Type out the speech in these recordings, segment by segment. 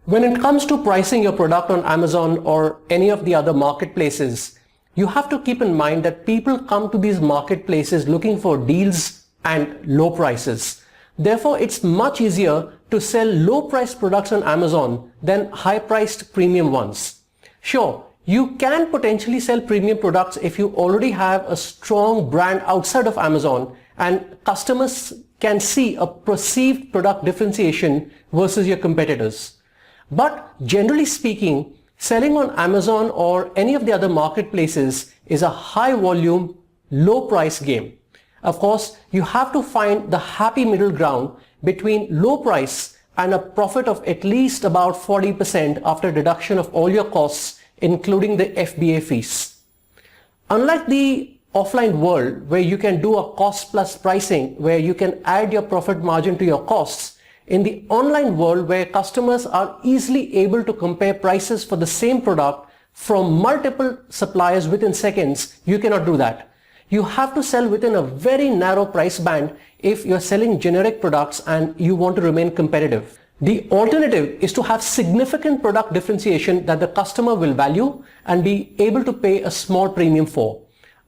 When it comes to pricing your product on Amazon or any of the other marketplaces, you have to keep in mind that people come to these marketplaces looking for deals and low prices. Therefore, it's much easier to sell low-priced products on Amazon than high-priced premium ones. Sure, you can potentially sell premium products if you already have a strong brand outside of Amazon and customers can see a perceived product differentiation versus your competitors. But generally speaking, selling on Amazon or any of the other marketplaces is a high volume, low price game. Of course, you have to find the happy middle ground between low price and a profit of at least about 40% after deduction of all your costs, including the FBA fees. Unlike the offline world where you can do a cost plus pricing, where you can add your profit margin to your costs, in the online world where customers are easily able to compare prices for the same product from multiple suppliers within seconds, you cannot do that. You have to sell within a very narrow price band if you're selling generic products and you want to remain competitive. The alternative is to have significant product differentiation that the customer will value and be able to pay a small premium for.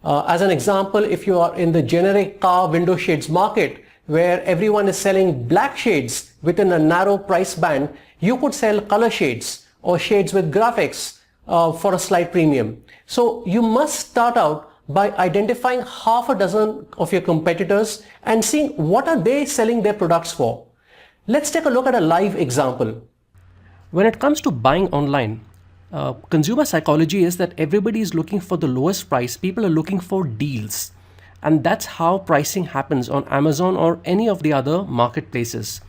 As an example, if you are in the generic car window shades market, where everyone is selling black shades within a narrow price band, you could sell color shades or shades with graphics for a slight premium. So you must start out by identifying half a dozen of your competitors and seeing what are they selling their products for. Let's take a look at a live example. When it comes to buying online, consumer psychology is that everybody is looking for the lowest price. People are looking for deals. And that's how pricing happens on Amazon or any of the other marketplaces.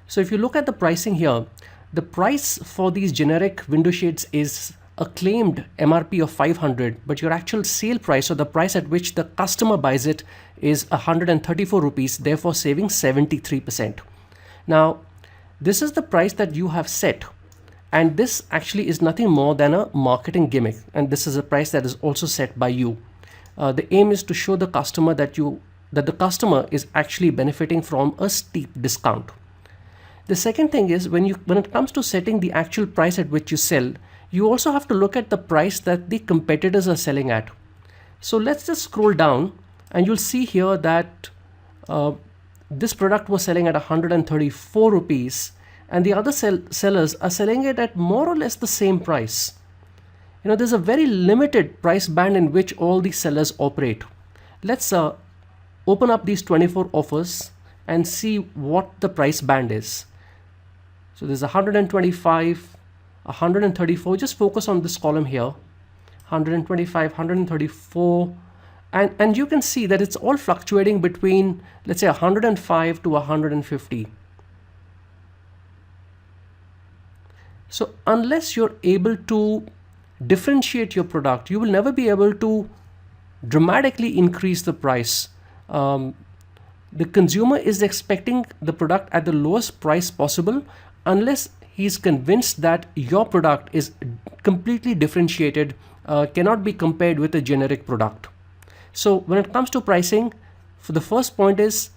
So if you look at the pricing here, the price for these generic window shades is a claimed MRP of 500, but your actual sale price or the price at which the customer buys it is 134 rupees, therefore saving 73%. Now, this is the price that you have set. And this actually is nothing more than a marketing gimmick. And this is a price that is also set by you. The aim is to show the customer that the customer is actually benefiting from a steep discount. The second thing is when it comes to setting the actual price at which you sell, you also have to look at the price that the competitors are selling at. So let's just scroll down and you'll see here that this product was selling at 134 rupees and the other sellers are selling it at more or less the same price. You know, there's a very limited price band in which all these sellers operate. Let's open up these 24 offers and see what the price band is. So there's 125, 134, just focus on this column here, 125, 134, and you can see that it's all fluctuating between, let's say, 105 to 150. So unless you're able to differentiate your product, you will never be able to dramatically increase the price. The consumer is expecting the product at the lowest price possible unless he's convinced that your product is completely differentiated, cannot be compared with a generic product. So when it comes to pricing, for the first point is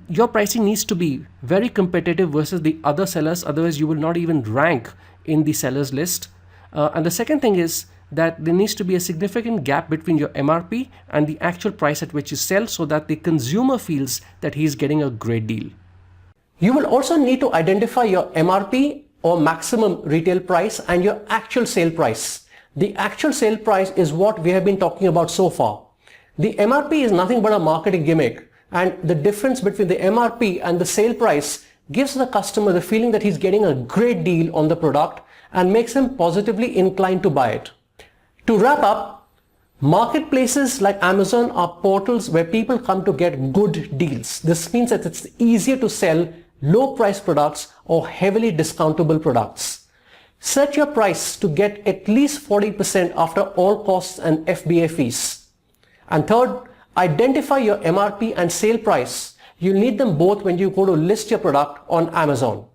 your pricing needs to be very competitive versus the other sellers, otherwise you will not even rank in the sellers list. And the second thing is that there needs to be a significant gap between your MRP and the actual price at which you sell so that the consumer feels that he's getting a great deal. You will also need to identify your MRP or maximum retail price and your actual sale price. The actual sale price is what we have been talking about so far. The MRP is nothing but a marketing gimmick, and the difference between the MRP and the sale price gives the customer the feeling that he's getting a great deal on the product and makes him positively inclined to buy it. To wrap up, marketplaces like Amazon are portals where people come to get good deals. This means that it's easier to sell low price products or heavily discountable products. Set your price to get at least 40% after all costs and FBA fees. And third, identify your MRP and sale price. You'll need them both when you go to list your product on Amazon.